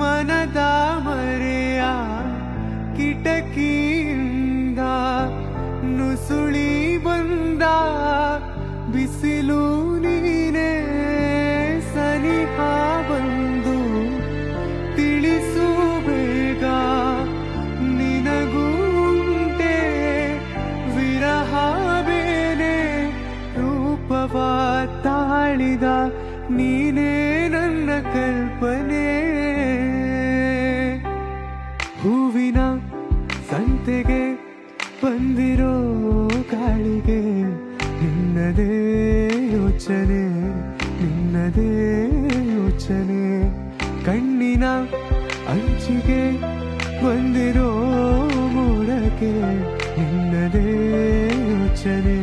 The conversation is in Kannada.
ಮನದ ಮರೆಯ ಕಿಟಕಿಯಿಂದ ನುಸುಳಿ ಬಂದ ಬಿಸಿಲು ನೀನೇ ಸನಿಹ ಬಂದು ತಿಳಿಸು ಬೇಗ ನಿನಗೂಂಟೆ ವಿರಹ ಬೇನೆ ರೂಪವ ತಾಳಿದ ನೀನೇ ನನ್ನ ಕಲ್ಪನೆ ಹೂವಿನ ಸಂತೆಗೆ ಬಂದಿರೋ ಗಾಳಿಗೆ ನಿನ್ನದೇ ಯೋಚನೆ ನಿನ್ನದೇ ಯೋಚನೆ ಕಣ್ಣಿನ ಅಂಚಿಗೆ ಬಂದಿರೋ ಮೋಡಕ್ಕೆ ನಿನ್ನದೇ ಯೋಚನೆ